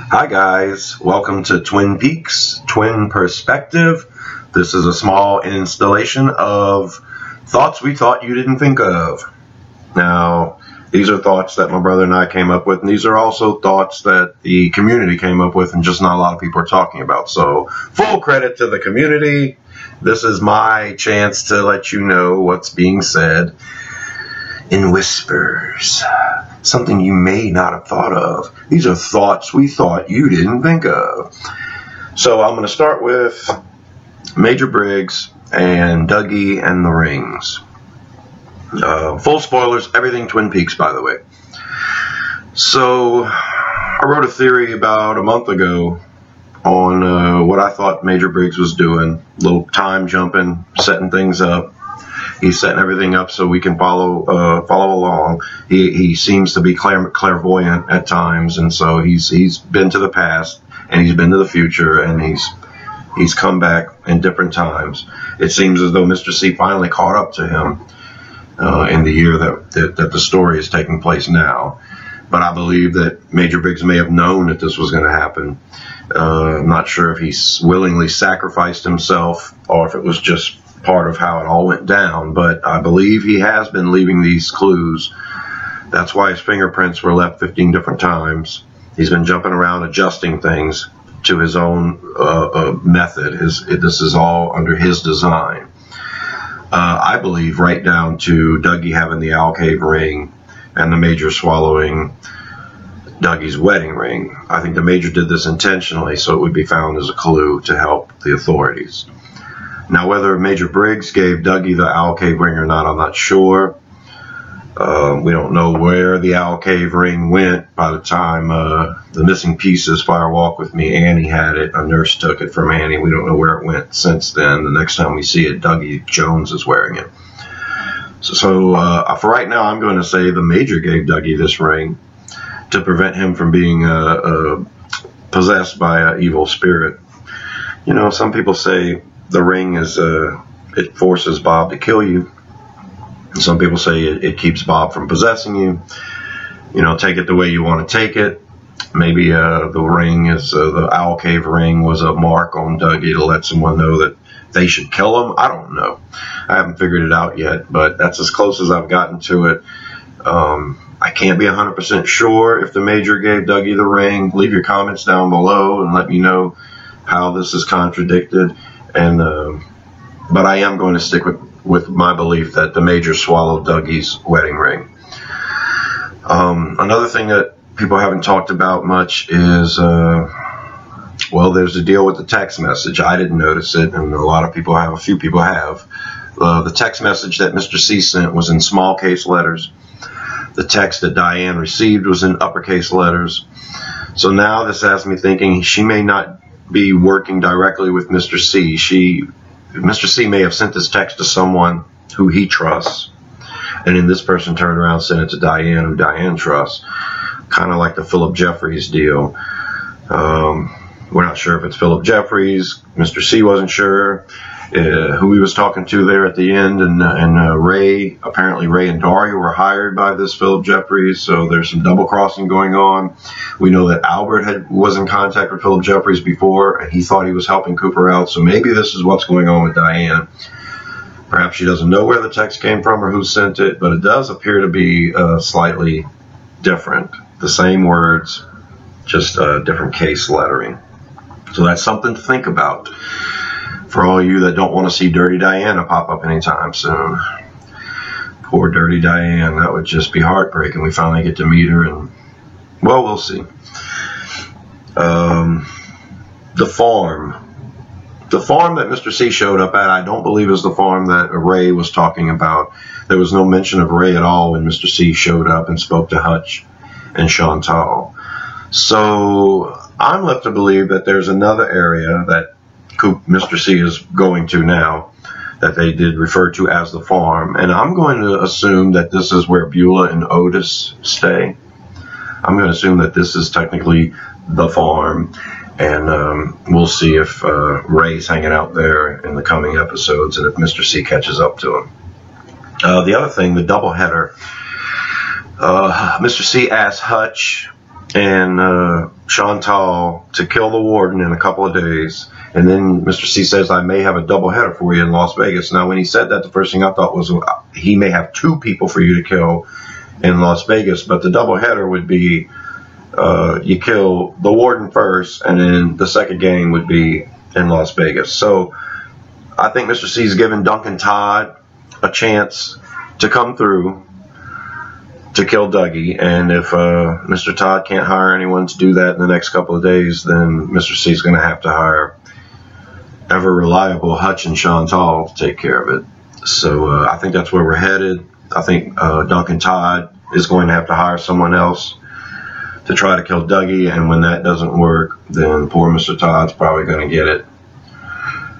Hi guys, welcome to Twin Peaks, Twin Perspective. This is a small installation of thoughts we thought you didn't think of. Now, these are thoughts that my brother and I came up with, and these are also thoughts that the community came up with and just not a lot of people are talking about. So, full credit to the community. This is my chance to let you know what's being said in whispers. Something you may not have thought of. These are thoughts we thought you didn't think of. So I'm going to start with Major Briggs and Dougie and the Rings. Full spoilers, everything Twin Peaks, by the way. So I wrote a theory about a month ago on what I thought Major Briggs was doing. A little time jumping, setting things up. He's setting everything up so we can follow along. He seems to be clairvoyant at times, and so he's been to the past and he's been to the future, and he's come back in different times. It seems as though Mr. C finally caught up to him in the year that the story is taking place now. But I believe that Major Briggs may have known that this was going to happen. I'm not sure if he's willingly sacrificed himself or if it was just part of how it all went down, but I believe he has been leaving these clues. That's why his fingerprints were left 15 different times. He's been jumping around, adjusting things to his own method. This is all under his design. I believe right down to Dougie having the Owl Cave ring and the Major swallowing Dougie's wedding ring. I think the Major did this intentionally so it would be found as a clue to help the authorities. Now, whether Major Briggs gave Dougie the Owl Cave ring or not, I'm not sure. We don't know where the Owl Cave ring went by the time the missing pieces, Fire Walk With Me, Annie had it. A nurse took it from Annie. We don't know where it went since then. The next time we see it, Dougie Jones is wearing it. So for right now, I'm going to say the Major gave Dougie this ring to prevent him from being possessed by an evil spirit. You know, some people say the ring is it forces Bob to kill you. Some people say it keeps Bob from possessing you. You know, take it the way you want to take it. Maybe the ring is the Owl Cave ring was a mark on Dougie to let someone know that they should kill him. I don't know. I haven't figured it out yet, but that's as close as I've gotten to it. I can't be 100% sure if the Major gave Dougie the ring. Leave your comments down below and let me know how this is contradicted. And but I am going to stick with my belief that the Major swallowed Dougie's wedding ring. Another thing that people haven't talked about much is, well, there's the deal with the text message. I didn't notice it, and a few people have. The text message that Mr. C sent was in small case letters. The text that Diane received was in uppercase letters. So now this has me thinking she may not be working directly with Mr. C. Mr. C may have sent this text to someone who he trusts, and then this person turned around and sent it to Diane, who Diane trusts. Kind of like the Philip Jeffries deal. We're not sure if it's Philip Jeffries. Mr. C wasn't sure who he was talking to there at the end, and Ray, apparently Ray and Daria were hired by this Philip Jeffries, so there's some double crossing going on. We know that Albert was in contact with Philip Jeffries before, and he thought he was helping Cooper out, so maybe this is what's going on with Diane. Perhaps she doesn't know where the text came from or who sent it, but it does appear to be slightly different. The same words, just different case lettering. So that's something to think about for all you that don't want to see Dirty Diana pop up anytime soon. Poor Dirty Diane, that would just be heartbreaking. We finally get to meet her, and, well, we'll see. The farm. The farm that Mr. C showed up at, I don't believe is the farm that Ray was talking about. There was no mention of Ray at all when Mr. C showed up and spoke to Hutch and Chantal. So I'm left to believe that there's another area that Mr. C is going to now that they did refer to as the farm. And I'm going to assume that this is where Beulah and Otis stay. I'm going to assume that this is technically the farm. And we'll see if Ray's hanging out there in the coming episodes and if Mr. C catches up to him. The other thing, the doubleheader. Mr. C asked Hutch and Chantal to kill the warden in a couple of days. And then Mr. C says, I may have a double header for you in Las Vegas. Now, when he said that, the first thing I thought was he may have 2 people for you to kill in Las Vegas. But the double header would be you kill the warden first, and then the second game would be in Las Vegas. So I think Mr. C's given Duncan Todd a chance to come through to kill Dougie, and if Mr. Todd can't hire anyone to do that in the next couple of days, then Mr. C is going to have to hire ever reliable Hutch and Chantal to take care of it. So I think that's where we're headed. I think Duncan Todd is going to have to hire someone else to try to kill Dougie, and when that doesn't work, then poor Mr. Todd's probably going to get it,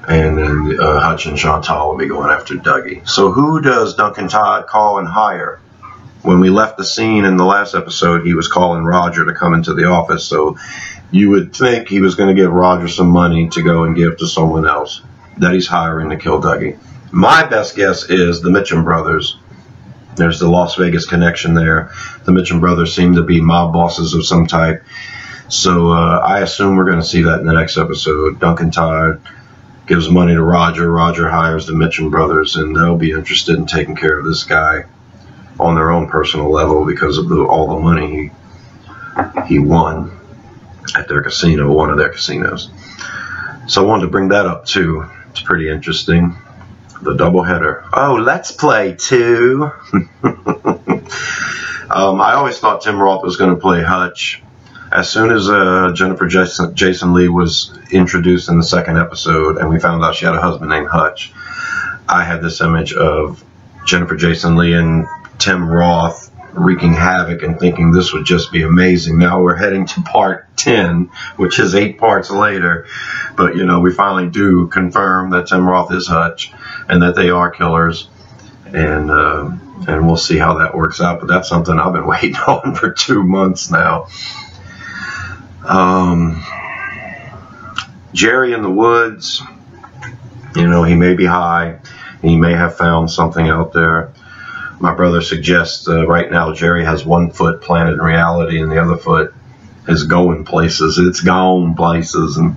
and then Hutch and Chantal will be going after Dougie. So who does Duncan Todd call and hire? When we left the scene in the last episode, he was calling Roger to come into the office, so you would think he was going to give Roger some money to go and give to someone else that he's hiring to kill Dougie. My best guess is the Mitchum brothers. There's the Las Vegas connection there. The Mitchum brothers seem to be mob bosses of some type, so I assume we're going to see that in the next episode. Duncan Todd gives money to Roger. Roger hires the Mitchum brothers, and they'll be interested in taking care of this guy on their own personal level because of all the money he won at their casino, one of their casinos. So I wanted to bring that up too. It's pretty interesting. The doubleheader. Oh, let's play too. I always thought Tim Roth was going to play Hutch. As soon as Jennifer Jason Leigh was introduced in the second episode, and we found out she had a husband named Hutch, I had this image of Jennifer Jason Leigh and Tim Roth wreaking havoc and thinking this would just be amazing. Now we're heading to part 10, which is 8 parts later. But, you know, we finally do confirm that Tim Roth is Hutch and that they are killers. And we'll see how that works out. But that's something I've been waiting on for 2 months now. Jerry in the woods, you know, he may be high. He may have found something out there. My brother suggests right now Jerry has one foot planted in reality and the other foot is going places. It's gone places, and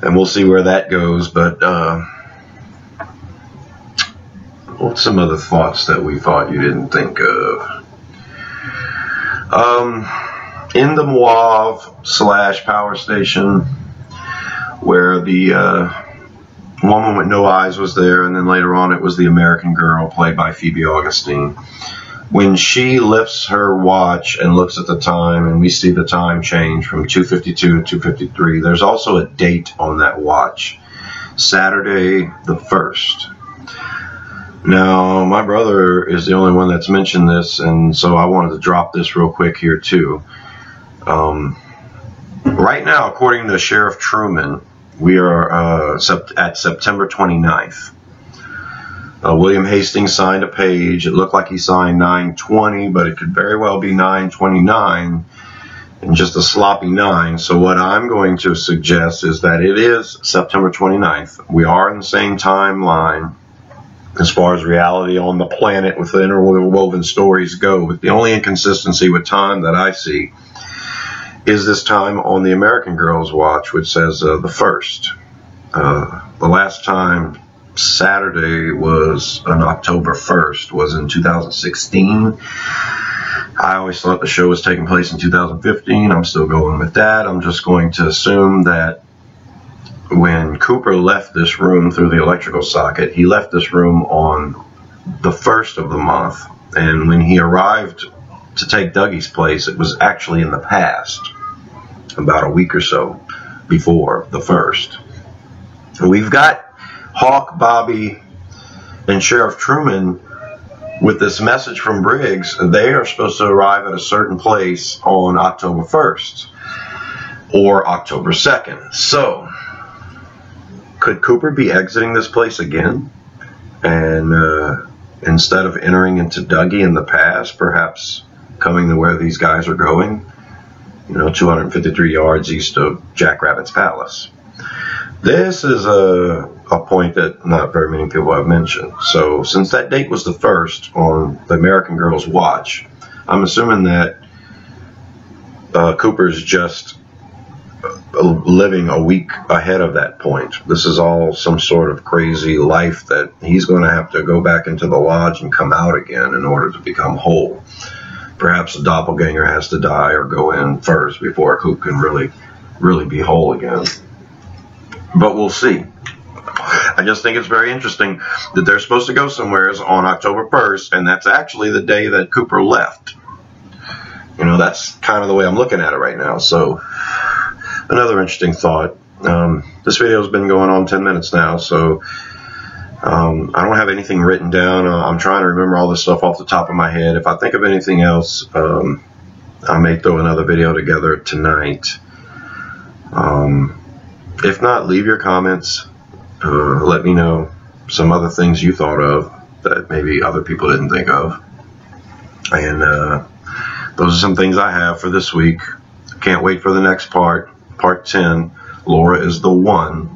we'll see where that goes. But what's some other thoughts that we thought you didn't think of? In the Moave / power station, where the woman with no eyes was there, and then later on it was the American Girl played by Phoebe Augustine. When she lifts her watch and looks at the time, and we see the time change from 2:52 to 2:53, there's also a date on that watch, Saturday the 1st. Now, my brother is the only one that's mentioned this, and so I wanted to drop this real quick here too. Right now, according to Sheriff Truman, we are at September 29th. William Hastings signed a page. It looked like he signed 9/20, but it could very well be 9/29 and just a sloppy 9. So what I'm going to suggest is that it is September 29th. We are in the same timeline as far as reality on the planet with the interwoven stories go. But the only inconsistency with time that I see is this time on the American Girl's watch, which says the 1st. The last time Saturday was on October 1st was in 2016. I always thought the show was taking place in 2015. I'm still going with that. I'm just going to assume that when Cooper left this room through the electrical socket, he left this room on the 1st of the month. And when he arrived to take Dougie's place, it was actually in the past, about a week or so before the 1st. We've got Hawk, Bobby, and Sheriff Truman with this message from Briggs. They are supposed to arrive at a certain place on October 1st or October 2nd. So, could Cooper be exiting this place again? And instead of entering into Dougie in the past, perhaps coming to where these guys are going? You know, 253 yards east of Jackrabbit's Palace. This is a point that not very many people have mentioned. So since that date was the 1st on the American Girl's watch, I'm assuming that Cooper's just living a week ahead of that point. This is all some sort of crazy life that he's going to have to go back into the lodge and come out again in order to become whole. Perhaps a doppelganger has to die or go in first before Coop can really be whole again. But we'll see. I just think it's very interesting that they're supposed to go somewhere on October 1st, and that's actually the day that Cooper left. You know, that's kind of the way I'm looking at it right now. So, another interesting thought. This video has been going on 10 minutes now, so I don't have anything written down. I'm trying to remember all this stuff off the top of my head. If I think of anything else, I may throw another video together tonight. If not, leave your comments. Let me know some other things you thought of that maybe other people didn't think of. And those are some things I have for this week. Can't wait for the next part, part 10. Laura is the one.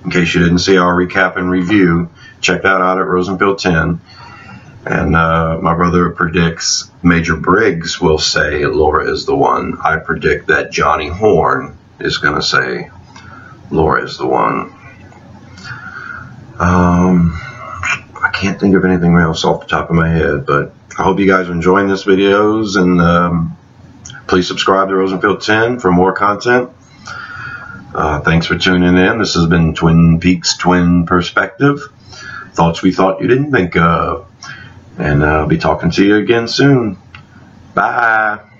In case you didn't see our recap and review, check that out at Rosenfield 10. And my brother predicts Major Briggs will say Laura is the one. I predict that Johnny Horn is going to say Laura is the one. I can't think of anything else off the top of my head, but I hope you guys are enjoying this videos, and please subscribe to Rosenfield 10 for more content. Thanks for tuning in. This has been Twin Peaks Twin Perspective. Thoughts we thought you didn't think of. And I'll be talking to you again soon. Bye.